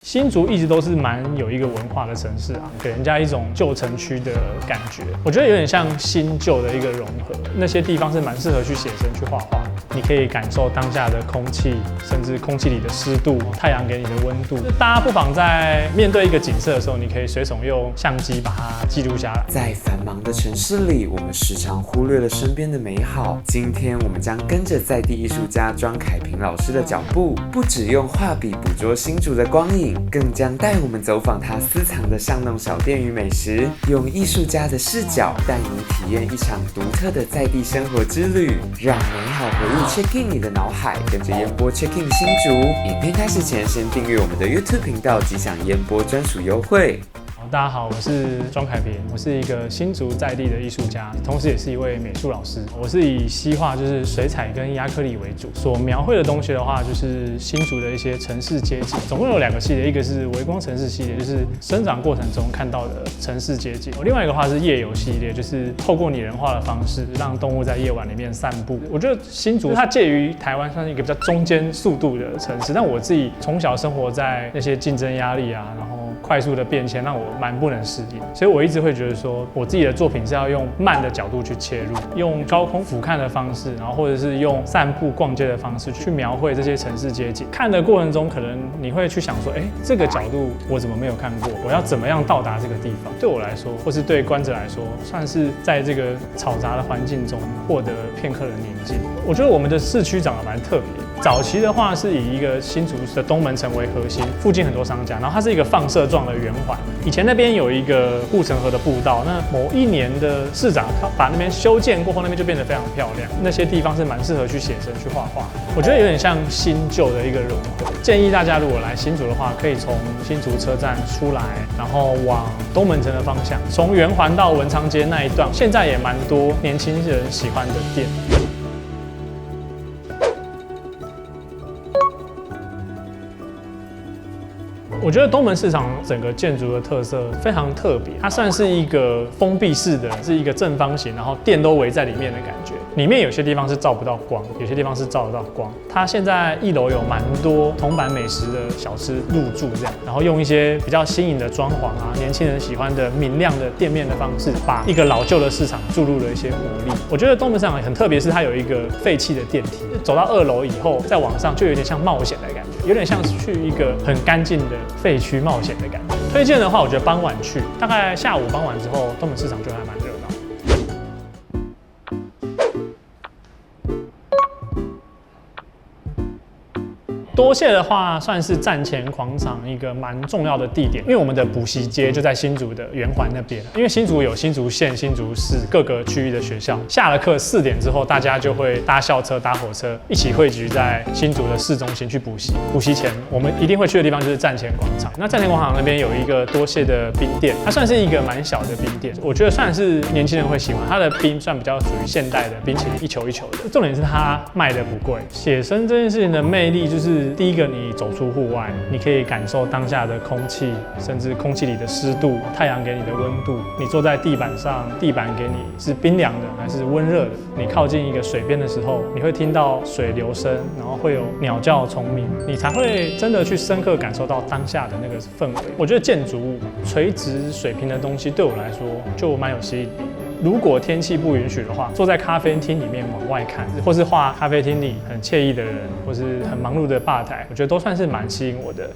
新竹一直都是蛮有一个文化的城市啊，给人家一种旧城区的感觉。我觉得有点像新旧的一个融合，那些地方是蛮适合去写生、去画画。你可以感受当下的空气，甚至空气里的湿度、太阳给你的温度。大家不妨在面对一个景色的时候，你可以随手用相机把它记录下来。在繁忙的城市里，我们时常忽略了身边的美好。今天我们将跟着在地艺术家庄凯平老师的脚步，不只用画笔捕捉新竹的光影，更将带我们走访他私藏的巷弄小店与美食，用艺术家的视角带你体验一场独特的在地生活之旅，让美好回忆 check in 你的脑海，跟着烟波 check in 新竹。影片开始前，先订阅我们的 YouTube 频道，即享烟波专属优惠。大家好，我是庄凯平，我是一个新竹在地的艺术家，同时也是一位美术老师。我是以西画就是水彩跟亚克力为主，所描绘的东西的话，就是新竹的一些城市街景。总共有2个系列，一个是微光城市系列，就是生长过程中看到的城市街景；另外一个话是夜游系列，就是透过拟人化的方式，让动物在夜晚里面散步。我觉得新竹它介于台湾算是一个比较中间速度的城市，但我自己从小生活在那些竞争压力啊，然后快速的变迁让我蛮不能适应，所以我一直会觉得说，我自己的作品是要用慢的角度去切入，用高空俯瞰的方式，然后或者是用散步逛街的方式去描绘这些城市街景。看的过程中，可能你会去想说，这个角度我怎么没有看过？我要怎么样到达这个地方？对我来说，或是对观者来说，算是在这个嘈杂的环境中获得片刻的宁静。我觉得我们的市区长得蛮特别。早期的话是以一个新竹的东门城为核心，附近很多商家，然后它是一个放射状的圆环。以前那边有一个护城河的步道，那某一年的市长他把那边修建过后，那边就变得非常漂亮。那些地方是蛮适合去写生、去画画。我觉得有点像新旧的一个融合。建议大家如果来新竹的话，可以从新竹车站出来，然后往东门城的方向，从圆环到文昌街那一段，现在也蛮多年轻人喜欢的店。我觉得东门市场整个建筑的特色非常特别，它算是一个封闭式的，是一个正方形，然后店都围在里面的感觉。里面有些地方是照不到光，有些地方是照得到光。它现在1楼有蛮多铜板美食的小吃入驻这样，然后用一些比较新颖的装潢啊，年轻人喜欢的明亮的店面的方式，把一个老旧的市场注入了一些活力。我觉得东门市场很特别，是它有一个废弃的电梯，走到2楼以后再往上就有点像冒险的感觉，有点像是去一个很干净的废墟冒险的感觉。推荐的话，我觉得傍晚去，大概下午傍晚之后，东门市场就还蛮热闹。多谢的话，算是站前广场一个蛮重要的地点，因为我们的补习街就在新竹的圆环那边。因为新竹有新竹县、新竹市各个区域的学校，下了课4点之后，大家就会搭校车、搭火车，一起汇聚在新竹的市中心去补习。补习前，我们一定会去的地方就是站前广场。那站前广场那边有一个多谢的冰店，它算是一个蛮小的冰店，我觉得算是年轻人会喜欢。它的冰算比较属于现代的冰淇淋，一球一球的。重点是它卖的不贵。写生这件事情的魅力就是。第一个，你走出户外，你可以感受当下的空气，甚至空气里的湿度、太阳给你的温度。你坐在地板上，地板给你是冰凉的还是温热的？你靠近一个水边的时候，你会听到水流声，然后会有鸟叫虫鸣，你才会真的去深刻感受到当下的那个氛围。我觉得建筑物垂直水平的东西对我来说就蛮有吸引力的。如果天气不允许的话，坐在咖啡厅里面往外看，或是画咖啡厅里很惬意的人，或是很忙碌的吧台，我觉得都算是蛮吸引我的。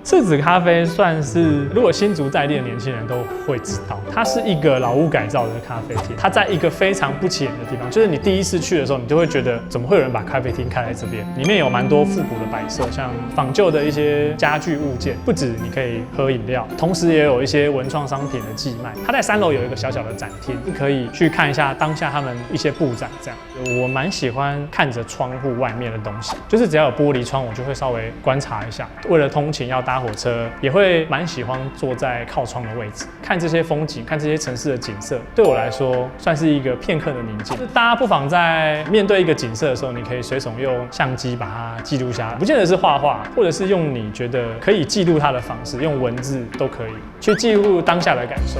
赤子咖啡算是，如果新竹在地的年轻人都会知道，它是一个老屋改造的咖啡厅。它在一个非常不起眼的地方，就是你第一次去的时候，你就会觉得怎么会有人把咖啡厅开在这边？里面有蛮多复古的摆设，像仿旧的一些家具物件，不止你可以喝饮料，同时也有一些文创商品的寄卖。它在3楼有一个小小的展厅，你可以去看一下当下他们一些布展。这样，我蛮喜欢看着窗户外面的东西，就是只要有玻璃窗，我就会稍微观察一下。为了通勤要搭火车，也会蛮喜欢坐在靠窗的位置，看这些风景，看这些城市的景色。对我来说，算是一个片刻的宁静。大家不妨在面对一个景色的时候，你可以随手用相机把它记录下来，不见得是画画，或者是用你觉得可以记录它的方式，用文字都可以去记录当下的感受。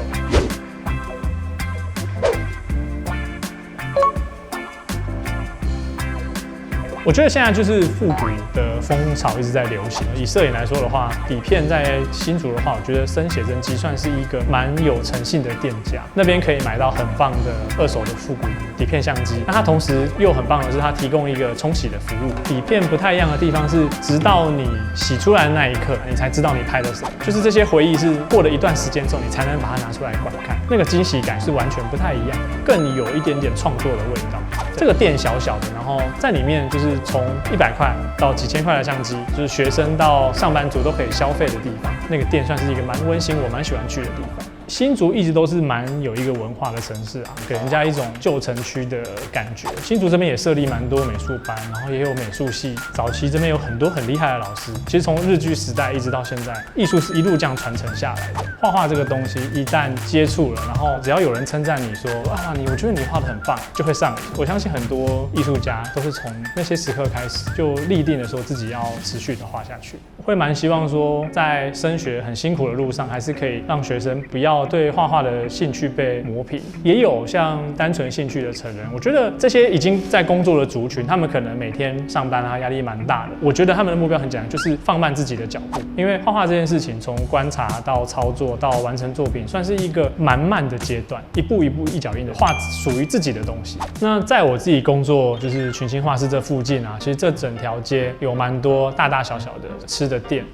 我觉得现在就是复古的风潮一直在流行。以摄影来说的话，底片在新竹的话，我觉得森写真机算是一个蛮有诚信的店家，那边可以买到很棒的二手的复古底片相机。那它同时又很棒的是，它提供一个冲洗的服务。底片不太一样的地方是，直到你洗出来的那一刻，你才知道你拍了什么。就是这些回忆是过了一段时间之后，你才能把它拿出来观看，那个惊喜感是完全不太一样，更有一点点创作的味道。这个店小小的，然后在里面就是从100块到几千块的相机，就是学生到上班族都可以消费的地方。那个店算是一个蛮温馨，我蛮喜欢去的地方。新竹一直都是蛮有一个文化的城市啊，给人家一种旧城区的感觉。新竹这边也设立蛮多美术班，然后也有美术系。早期这边有很多很厉害的老师，其实从日据时代一直到现在，艺术是一路这样传承下来的。画画这个东西一旦接触了，然后只要有人称赞你说啊，我觉得你画得很棒，就会上瘾。我相信很多艺术家都是从那些时刻开始就立定了说自己要持续的画下去。会蛮希望说，在升学很辛苦的路上，还是可以让学生不要对画画的兴趣被磨平。也有像单纯兴趣的成人，我觉得这些已经在工作的族群，他们可能每天上班啊，压力蛮大的。我觉得他们的目标很简单，就是放慢自己的脚步。因为画画这件事情，从观察到操作到完成作品，算是一个蛮慢的阶段，一步一步一脚印的画属于自己的东西。那在我自己工作就是群星画室这附近啊，其实这整条街有蛮多大大小小的吃的店。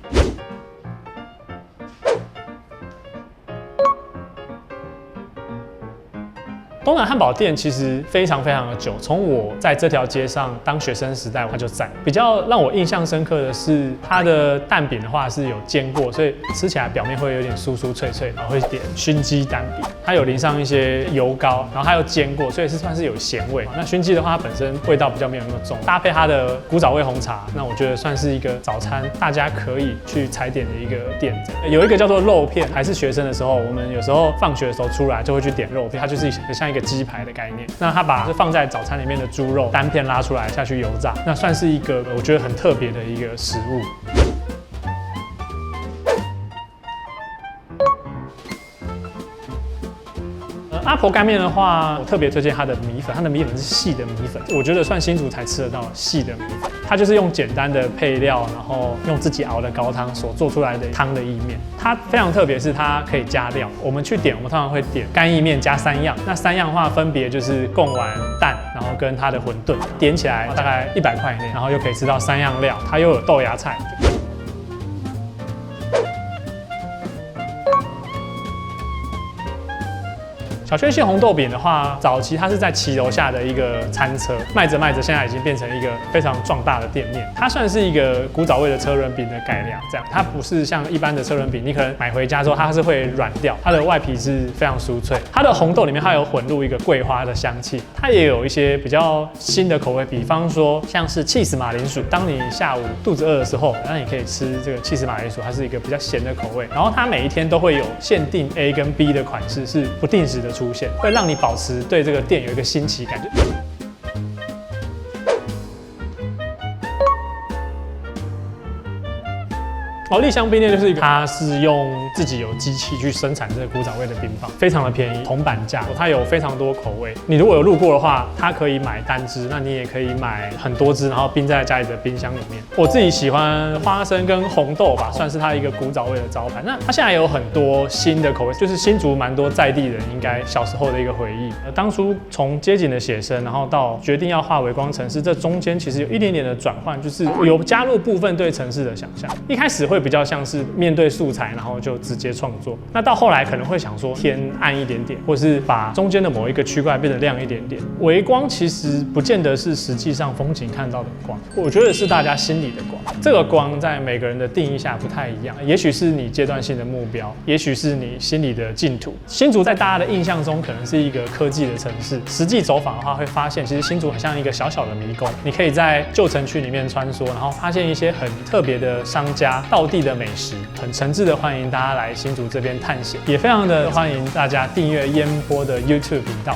东南汉堡店其实非常非常的久，从我在这条街上当学生时代，它就在。比较让我印象深刻的是，它的蛋饼的话是有煎过，所以吃起来表面会有点酥酥脆脆，然后会点熏鸡蛋饼，它有淋上一些油膏，然后它又煎过，所以是算是有咸味。那熏鸡的话，它本身味道比较没有那么重，搭配它的古早味红茶，那我觉得算是一个早餐大家可以去踩点的一个店。有一个叫做肉片，还是学生的时候，我们有时候放学的时候出来就会去点肉片，它就是像一个鸡排的概念。那它把放在早餐里面的猪肉单片拉出来下去油炸，那算是一个我觉得很特别的一个食物。阿婆干面的话，我特别推荐它的米粉，它的米粉是细的米粉，我觉得算新竹才吃得到细的米粉。它就是用简单的配料，然后用自己熬的高汤所做出来的汤的意面。它非常特别，是它可以加料。我们去点，我们通常会点干意面加3样，那3样的话分别就是贡丸、蛋，然后跟它的馄饨，点起来大概100块以内，然后又可以吃到3样料，它又有豆芽菜。小圈线红豆饼的话，早期它是在骑楼下的一个餐车，卖着卖着，现在已经变成一个非常壮大的店面。它算是一个古早味的车轮饼的改良，这样它不是像一般的车轮饼，你可能买回家之后它是会软掉，它的外皮是非常酥脆。它的红豆里面它有混入一个桂花的香气，它也有一些比较新的口味，比方说像是起司马铃薯，当你下午肚子饿的时候，那你可以吃这个起司马铃薯，它是一个比较咸的口味。然后它每一天都会有限定 A 跟 B 的款式，是不定时的出现，会让你保持对这个店有一个新奇感。丽香冰店就是它是用自己有机器去生产这个古早味的冰棒，非常的便宜，铜板价，它有非常多口味。你如果有路过的话，它可以买单支，那你也可以买很多支，然后冰在家里的冰箱里面。我自己喜欢花生跟红豆吧，算是它一个古早味的招牌。那它现在有很多新的口味，就是新竹蛮多在地人应该小时候的一个回忆。当初从街景的写生，然后到决定要画微光城市，这中间其实有一点点的转换，就是有加入部分对城市的想象。一开始会比较像是面对素材，然后就直接创作。那到后来可能会想说偏暗一点点，或是把中间的某一个区块变得亮一点点。微光其实不见得是实际上风景看到的光，我觉得是大家心里的光。这个光在每个人的定义下不太一样，也许是你阶段性的目标，也许是你心里的净土。新竹在大家的印象中可能是一个科技的城市，实际走访的话会发现，其实新竹很像一个小小的迷宫。你可以在旧城区里面穿梭，然后发现一些很特别的商家、道地的美食，很诚挚的欢迎大家来新竹这边探险，也非常的欢迎大家订阅烟波的 YouTube 频道。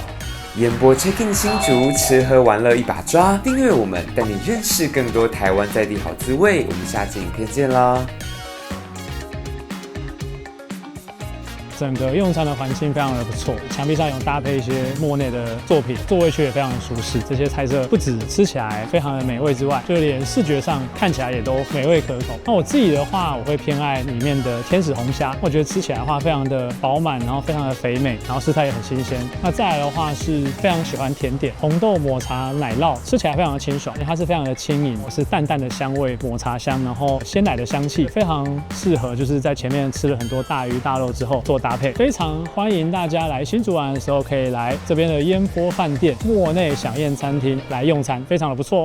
烟波 Check in 新竹，吃喝玩乐一把抓，订阅我们，带你认识更多台湾在地好滋味。我们下期影片见啦！整个用餐的环境非常的不错，墙壁上有搭配一些莫内的作品，座位区也非常的舒适。这些菜色不止吃起来非常的美味之外，就连视觉上看起来也都美味可口。那我自己的话，我会偏爱里面的天使红虾，我觉得吃起来的话非常的饱满，然后非常的肥美，然后食材也很新鲜。那再来的话是非常喜欢甜点，红豆抹茶奶酪，吃起来非常的清爽，因为它是非常的轻盈，是淡淡的香味，抹茶香，然后鲜奶的香气，非常适合就是在前面吃了很多大鱼大肉之后做搭配。非常欢迎大家来新竹玩的时候，可以来这边的烟波饭店莫内享宴餐厅来用餐，非常的不错哦。